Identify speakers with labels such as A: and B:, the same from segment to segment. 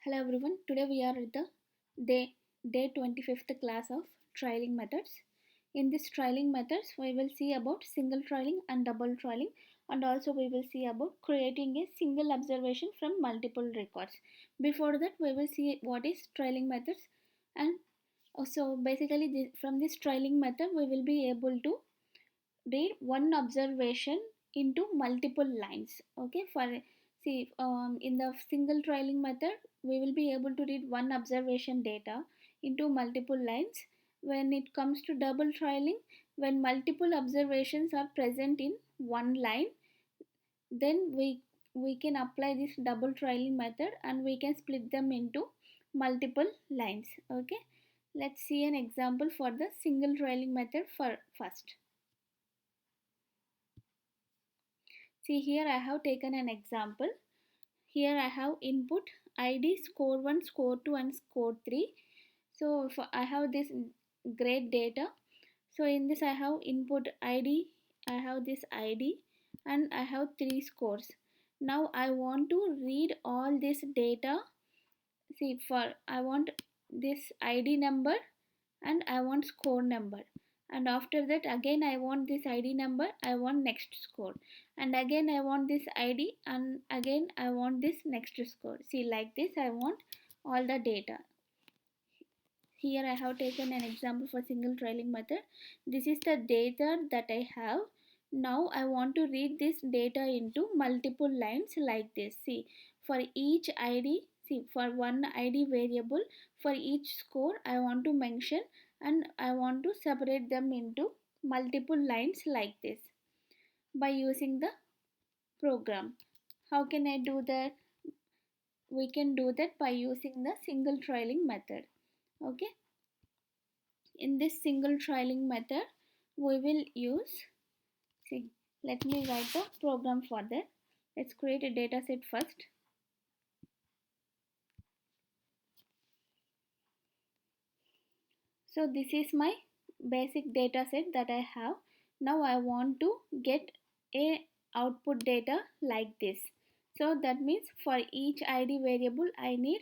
A: Hello everyone. Today we are at the day 25th class of trialing methods. In this trialing methods, we will see about single trialing and double trialing, and also we will see about creating a single observation from multiple records. Before that, we will see what is trialing methods, and also basically from this trialing method, we will be able to read one observation into multiple lines. Okay, for see in the single trialing method we will be able to read one observation data into multiple lines. When it comes to double trialing, when multiple observations are present in one line, then we can apply this double trialing method and we can split them into multiple lines. Okay, let's see an example for the single trialing method for first. See, here I have taken an example. Here I have input ID score 1, score 2 and score 3. So I have this grade data. So in this I have input ID, I have this ID and I have 3 scores. Now I want to read all this data. See, for I want this ID number and I want score number, and after that again I want this ID number, I want next score, and again I want this ID and again I want this next score. See, like this I want all the data. Here I have taken an example for single trailing method. This is the data that I have. Now I want to read this data into multiple lines like this. See, for each ID, see, for one ID variable, for each score I want to mention and I want to separate them into multiple lines like this by using the program. How can I do that? We can do that by using the single trailing method. Okay. In this single trialing method we will use, see, let me write the program for that. Let's create a data set first. So this is my basic data set that I have. Now I want to get a output data like this. So that means for each id variable I need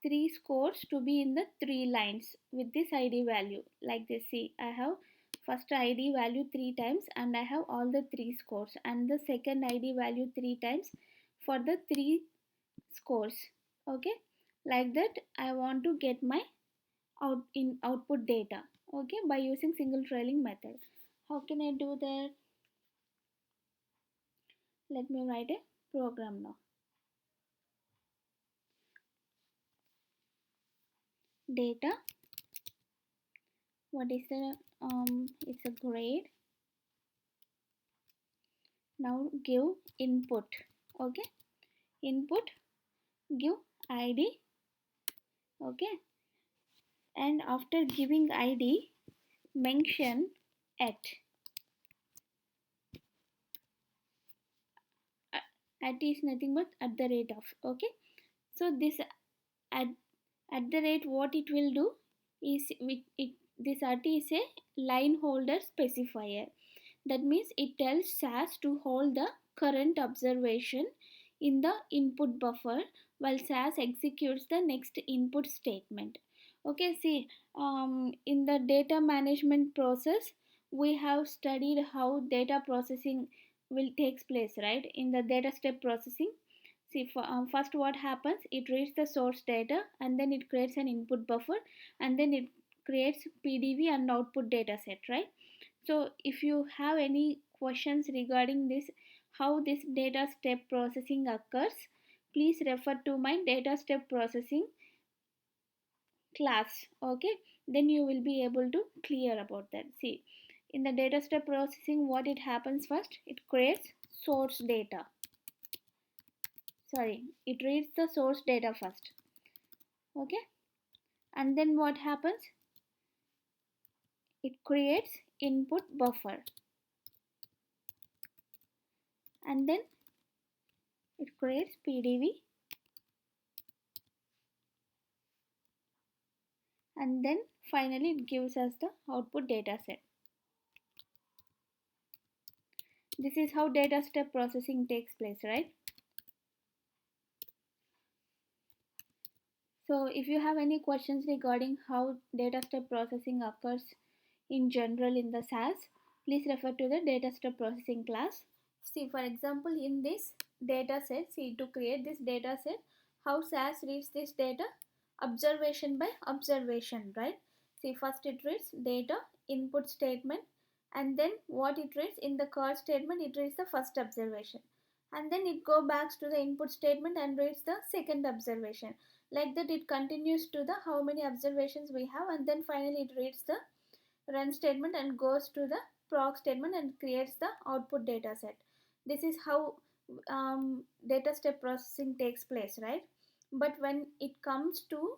A: 3 scores to be in the 3 lines with this id value like this. See, I have first id value 3 times and I have all the 3 scores, and the second id value 3 times for the 3 scores. Okay, like that I want to get my output data. Okay, by using single trailing method. How can I do that? Let me write a program now. Data, what is the it's a grade. Now give input. Okay, input, give id. Okay, and after giving id mention at. At is nothing but at the rate of. Okay, so this at at the rate, what it will do is this at is a line holder specifier. That means it tells SAS to hold the current observation in the input buffer while SAS executes the next input statement. Okay, see, in the data management process, we have studied how data processing will takes place, right? In the data step processing, see, first what happens, it reads the source data and then it creates an input buffer and then it creates pdv and output data set, right? So if you have any questions regarding this, how this data step processing occurs, please refer to my data step processing class. Okay, then you will be able to clear about that. See, in the data step processing, what it happens first, it creates source data. Sorry, it reads the source data first. Okay, and then what happens, it creates input buffer and then it creates pdv and then finally it gives us the output data set. This is how data step processing takes place, right? So if you have any questions regarding how data step processing occurs in general in the SAS, please refer to the data step processing class. See, for example, in this data set, see, to create this data set, how SAS reads this data? Observation by observation, right? See, first it reads data, input statement, and then what it reads in the call statement, it reads the first observation. And then it go back to the input statement and reads the second observation. Like that, it continues to the how many observations we have, and then finally it reads the run statement and goes to the proc statement and creates the output data set. This is how data step processing takes place, right? But when it comes to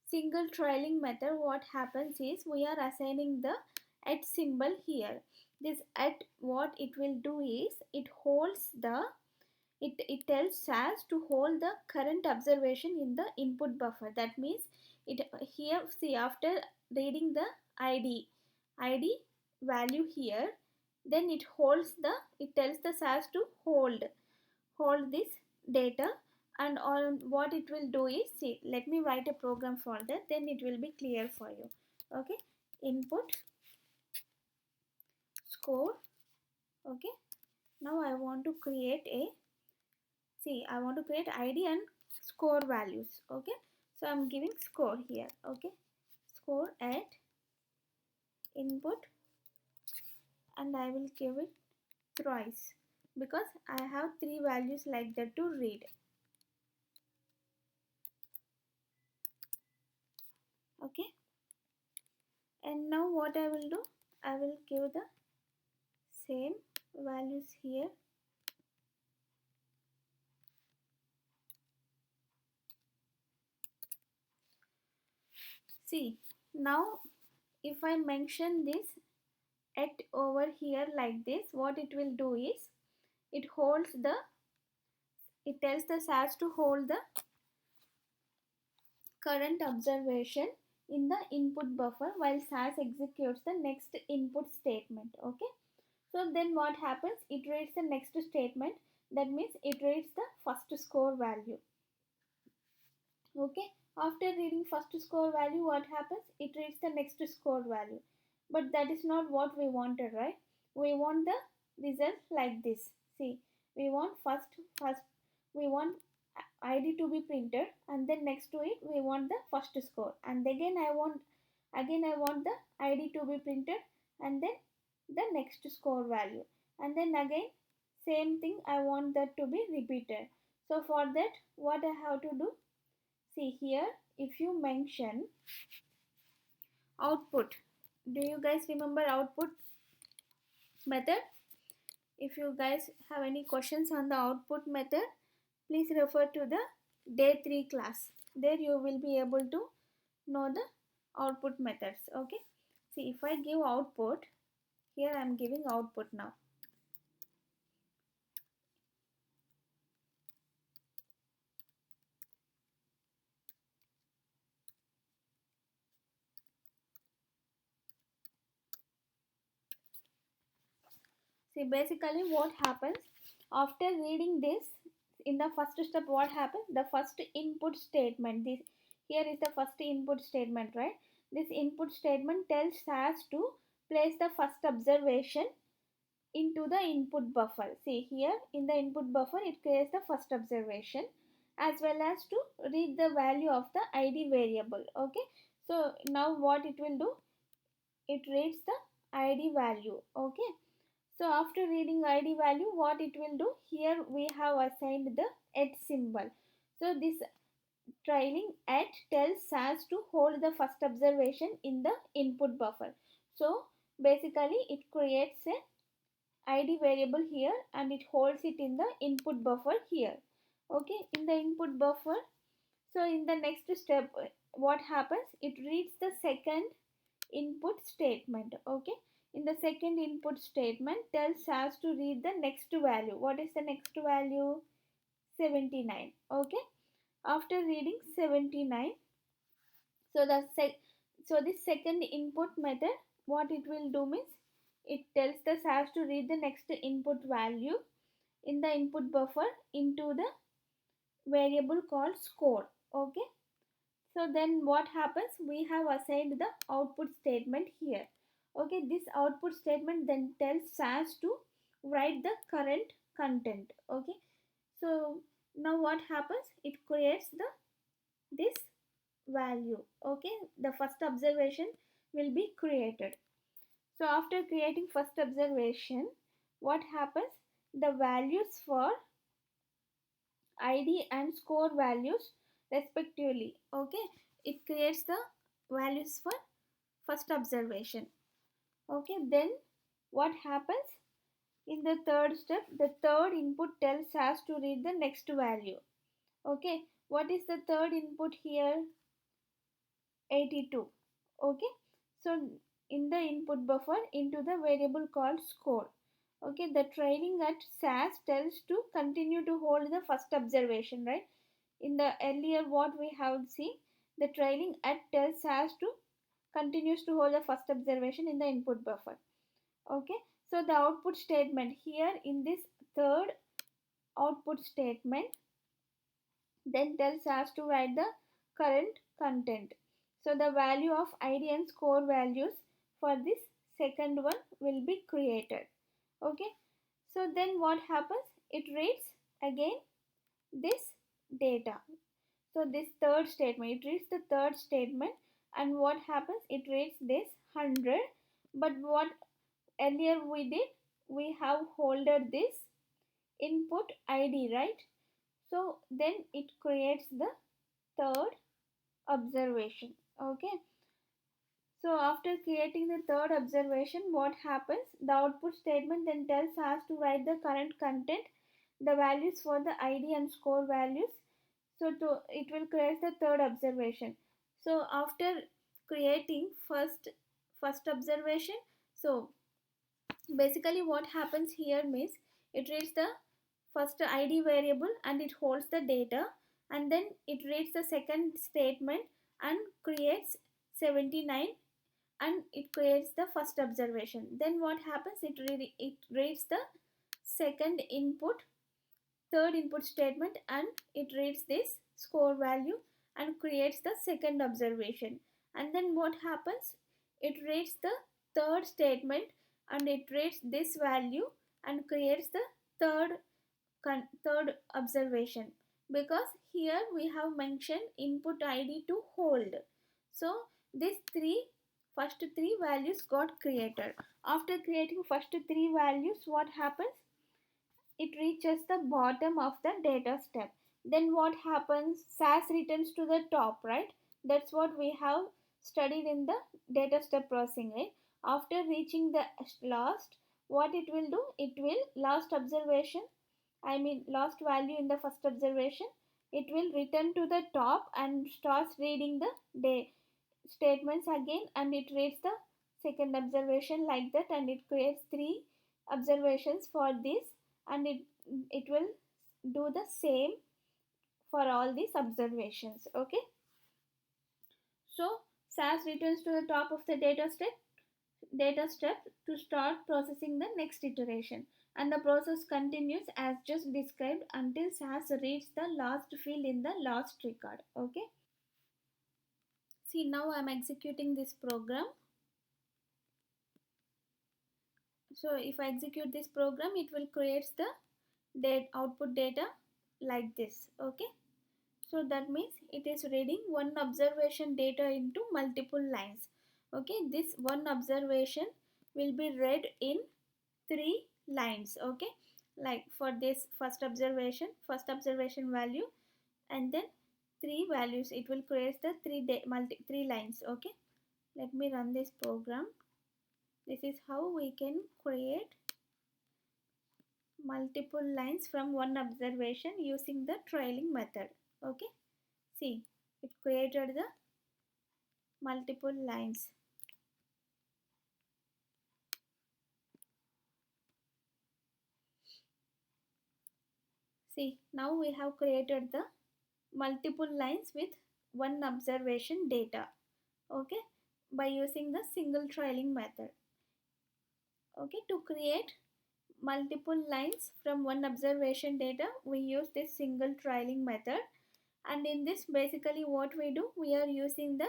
A: single trailing method, what happens is we are assigning the at symbol here. This at, what it will do is it holds the, it tells SAS to hold the current observation in the input buffer. That means it here, see, after reading the id value here, then it holds the, it tells the SAS to hold this data. And on what it will do is, see, let me write a program for that, then it will be clear for you. Okay, input score. Okay, now I want to create a, see, I want to create id and score values. Okay, so I'm giving score here. Okay, score at input, and I will give it thrice because I have three values like that to read. Okay, and now what I will do, I will give the same values here. See, now if I mention this at over here like this, what it will do is it holds the, it tells the SAS to hold the current observation in the input buffer while SAS executes the next input statement. Okay, so then what happens, it reads the next statement, that means it reads the first score value. Okay, after reading first score value, what happens, it reads the next score value. But that is not what we wanted, right? We want the result like this. See, we want first we want id to be printed, and then next to it we want the first score, and again I want the id to be printed, and then the next score value, and then again same thing I want that to be repeated. So for that, what I have to do, see here, if you mention output, do you guys remember output method? If you guys have any questions on the output method, please refer to the day 3 class. There you will be able to know the output methods. Okay, see, if I give output, here I am giving output now. See, basically what happens after reading this, in the first step, what happens, the first input statement, this here is the first input statement, right? This input statement tells SAS to place the first observation into the input buffer. See here, in the input buffer it creates the first observation as well as to read the value of the id variable. Okay, so now what it will do, it reads the id value. Okay, so after reading id value, what it will do, here we have assigned the at symbol. So this trailing at tells SAS to hold the first observation in the input buffer. So basically it creates a id variable here and it holds it in the input buffer here. Okay, in the input buffer. So in the next step, what happens, it reads the second input statement. Okay, in the second input statement tells SAS to read the next value. What is the next value? 79. Okay, after reading 79, so this second input method, what it will do means it tells the SAS to read the next input value in the input buffer into the variable called score. Okay, So then what happens? We have assigned the output statement here. Okay, this output statement then tells SAS to write the current content. Okay, so now what happens? It creates the this value. Okay, the first observation will be created. So after creating first observation, what happens? The values for id and score values respectively. Okay, it creates the values for first observation. Okay, then what happens? In the third step, the third input tells us to read the next value. Okay, what is the third input here? 82. Okay, so in the input buffer into the variable called score. Okay, the trailing at SAS tells to continue to hold the first observation, right? In the earlier what we have seen, the trailing at tells SAS to continues to hold the first observation in the input buffer. Okay, so the output statement here in this third output statement then tells us to write the current content. So the value of id and score values for this second one will be created. Okay, so then what happens? It reads again this data. So this third statement, it reads the third statement, and what happens? It reads this 100. But what earlier we did, we have holded this input id, right? So then it creates the third observation. Okay, so after creating the third observation, what happens? The output statement then tells us to write the current content, the values for the id and score values. So it will create the third observation. So after creating first observation, so basically what happens here means it reads the first id variable and it holds the data, and then it reads the second statement and creates 79, and it creates the first observation. Then what happens? It reads the second input, third input statement, and it reads this score value and creates the second observation. And then what happens? It reads the third statement and it reads this value and creates the third third observation, because here we have mentioned input id to hold. So these first three values got created. After creating first three values, what happens? It reaches the bottom of the data step. Then what happens? SAS returns to the top, right? That's what we have studied in the data step processing, right? After reaching the last, what it will do? It will last observation, I mean last value in the first observation, it will return to the top and starts reading the day statements again, and it reads the second observation like that, and it creates three observations for this, and it will do the same for all these observations. Okay, so SAS returns to the top of the data step to start processing the next iteration, and the process continues as just described until SAS reads the last field in the last record. Okay, see, now I am executing this program. So if I execute this program, it will create the output data like this. Okay, so that means it is reading one observation data into multiple lines. Okay, this one observation will be read in three lines. Okay, like for this first observation value, and then three values, it will create the three lines. Okay, let me run this program. This is how we can create multiple lines from one observation using the trailing method. Okay, see, it created the multiple lines. See, now we have created the multiple lines with one observation data. Okay, by using the single trailing method. Okay, to create multiple lines from one observation data, we use this single trailing method, And in this, basically what we do, we are using the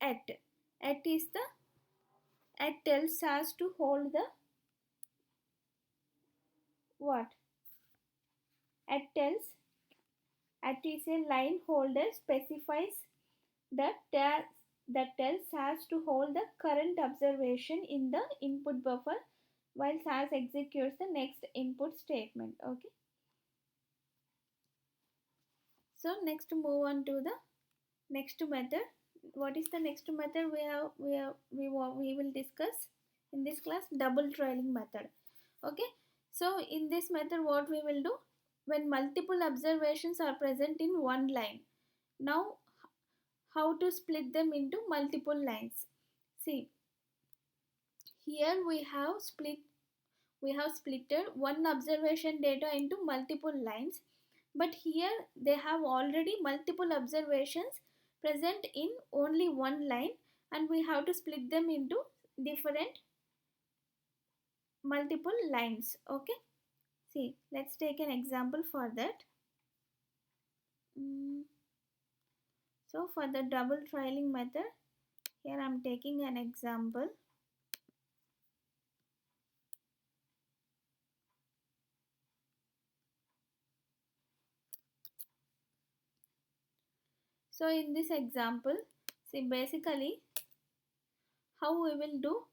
A: at. At tells us to hold the what? At tells at is a line holder specifies that tells SAS to hold the current observation in the input buffer while SAS executes the next input statement. Okay. So next move on to the next method. What is the next method we will discuss in this class? Double trailing method. Okay. So in this method, what we will do, when multiple observations are present in one line, now how to split them into multiple lines? See, here we have splitted one observation data into multiple lines, but here they have already multiple observations present in only one line, and we have to split them into different multiple lines. Okay, see, let's take an example for that. So for the double trailing method, here I'm taking an example. So in this example, see, basically how we will do,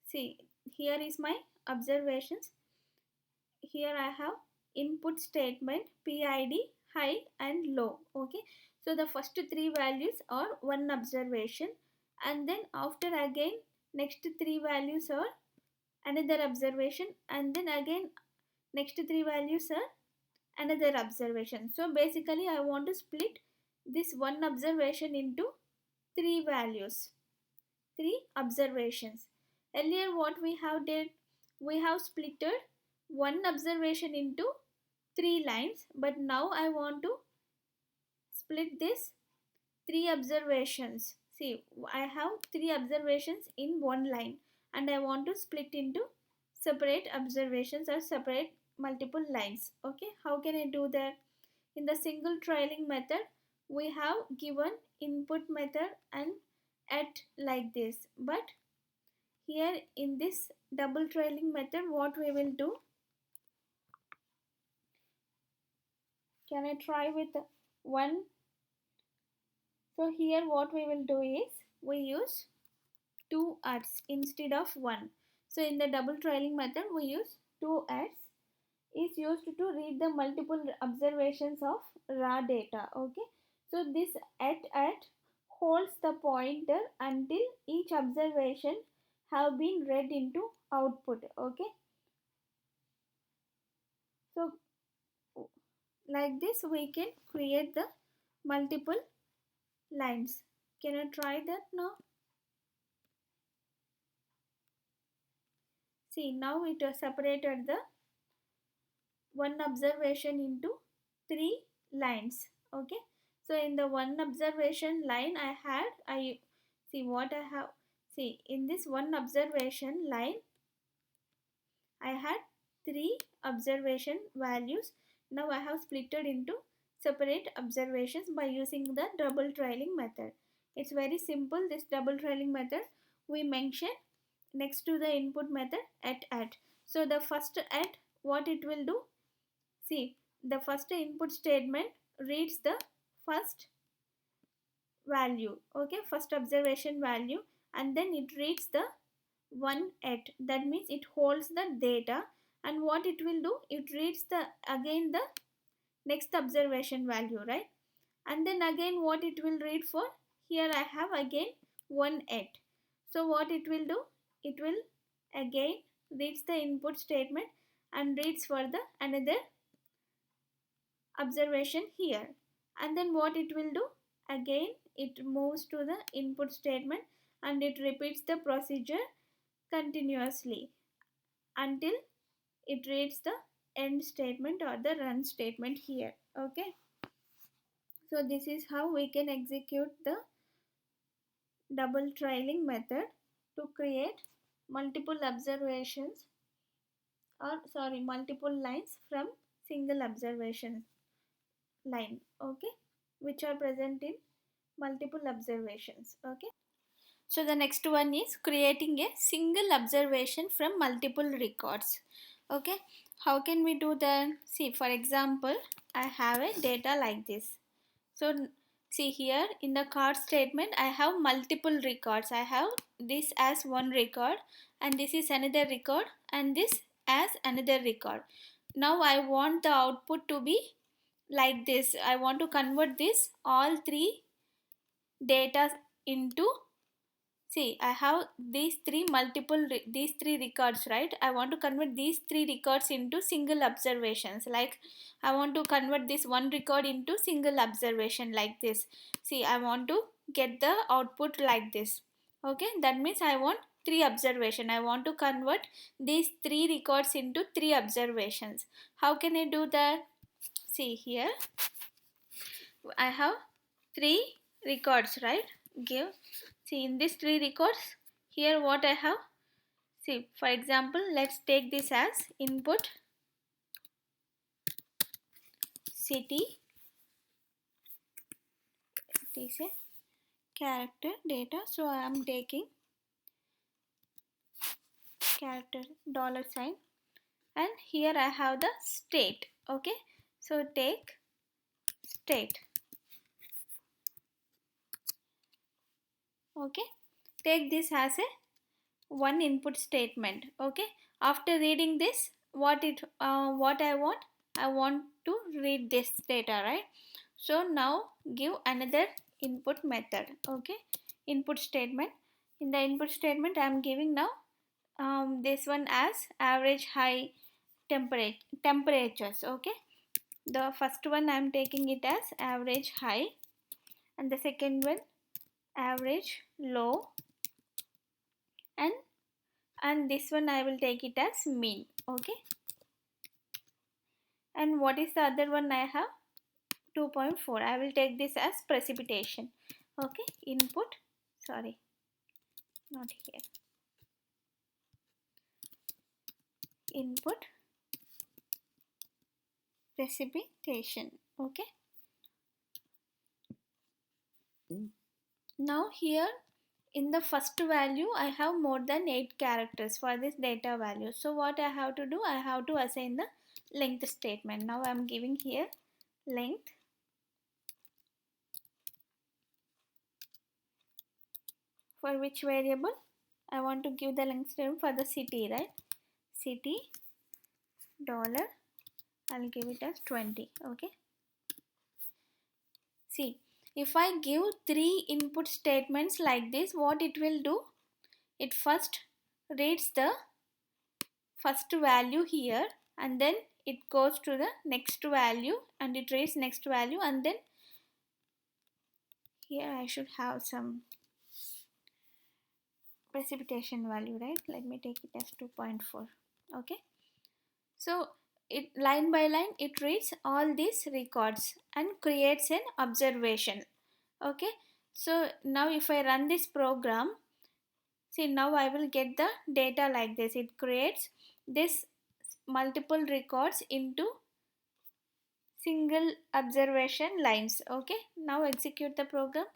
A: see, here is my observations. Here I have input statement PID, high and low. Okay, so the first three values are one observation, and then after again next three values are another observation, and then again next three values are another observation. So basically I want to split this one observation into three values, three observations. Earlier what we have did, we have splitted one observation into three lines, but now I want to split this three observations. See, I have three observations in one line, and I want to split into separate observations or separate multiple lines. Okay, how can I do that? In the single trailing method, we have given input method and at like this, but here in this double trailing method, what we will do, can I try with one? So here what we will do is, we use two adds instead of one. So in the double trailing method, we use two adds is used to read the multiple observations of raw data. Okay, so this at holds the pointer until each observation have been read into output. Okay, so like this we can create the multiple lines. Can I try that now? See, now it has separated the one observation into three lines. Okay, so in the one observation line I see what I have. See, in this one observation line I had three observation values. Now I have splitted into separate observations by using the double trailing method. It's very simple, this double trailing method. We mention next to the input method at. So the first at, what it will do, see, the first input statement reads the first value, okay, first observation value, and then it reads the one at, that means it holds the data, and what it will do, it reads the again the next observation value, right? And then again what it will read for, here I have again one at. So what it will do, it will again reads the input statement and reads for the another observation here, and then what it will do, again it moves to the input statement and it repeats the procedure continuously until it reads the end statement or the run statement here. Okay, so this is how we can execute the double trailing method to create multiple observations, or multiple lines from single observation line. Okay, which are present in multiple observations. Okay, so the next one is creating a single observation from multiple records. Okay, how can we do that? See, for example, I have a data like this. So see here in the card statement I have multiple records. I have this as one record, and this is another record, and this as another record. Now I want the output to be like this. I want to convert this all three data into, see, I have these three records, right? I want to convert these three records into single observations. Like I want to convert this one record into single observation like this. See, I want to get the output like this. Okay, that means I want three observation. I want to convert these three records into three observations. How can I do that? See here, I have three records, right? Give, see in these three records, here what I have, see, for example, let's take this as input city. It is a character data, so I am taking character dollar sign, and here I have the state. Okay, so take state. Okay, take this as a one input statement. Okay, after reading this, what I want to read this data, right? So now give another input method. Okay, input statement. In the input statement I am giving now this one as average high temperatures. Okay, the first one I am taking it as average high, and the second one average low, and this one I will take it as mean. Okay, and what is the other one I have? 2.4. I will take this as precipitation. Okay, input, sorry, not here, input precipitation. Okay, now here in the first value I have more than 8 characters for this data value. So what I have to do, I have to assign the length statement. Now I am giving here length, for which variable I want to give the length statement for the city, right? City dollar, I'll give it as 20. Okay, see, if I give three input statements like this, what it will do, it first reads the first value here, and then it goes to the next value, and it reads next value, and then here I should have some precipitation value, right? Let me take it as 2.4. Okay, so it line by line it reads all these records and creates an observation. Okay, so now if I run this program, see, now I will get the data like this. It creates this multiple records into single observation lines. Okay, now execute the program.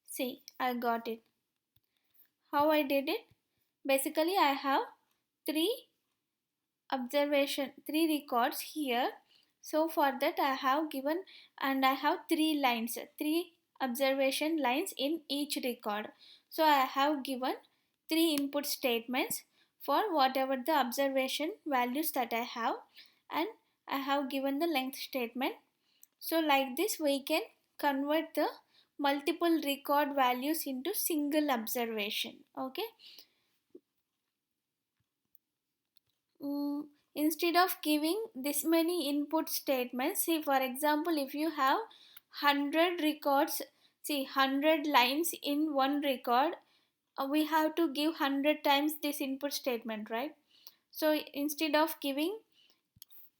A: See, I got it. How I did it? Basically I have three three records here. So for that I have given, and I have three observation lines in each record. So I have given three input statements for whatever the observation values that I have, and I have given the length statement. So like this we can convert the multiple record values into single observation. Okay, instead of giving this many input statements, see, for example, if you have 100 records, see, 100 lines in one record, we have to give 100 times this input statement, right? So instead of giving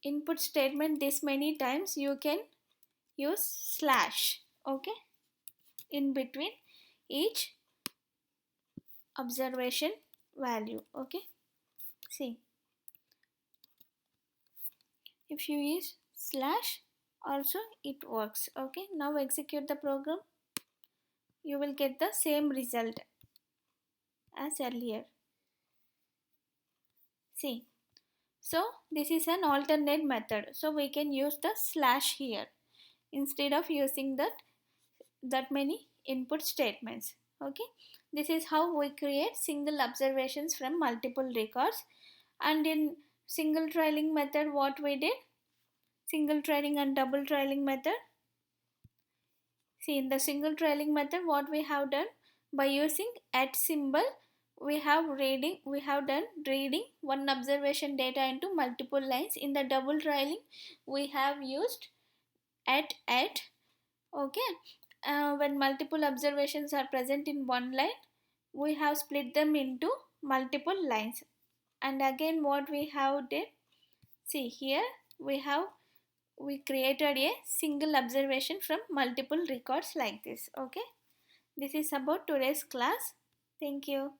A: input statement this many times, you can use slash. Okay, in between each observation value. Okay, see, If you use slash also it works. Okay, now execute the program. You will get the same result as earlier. See, so this is an alternate method, so we can use the slash here instead of using that many input statements. Okay, this is how we create single observations from multiple records. And in single trailing method, what we did, single trailing and double trailing method. See, in the single trailing method, what we have done, by using at symbol, we have done reading one observation data into multiple lines. In the double trailing, we have used at. Okay, when multiple observations are present in one line, we have split them into multiple lines. And again, what we have did, see here, we created a single observation from multiple records like this. Okay, this is about today's class. Thank you.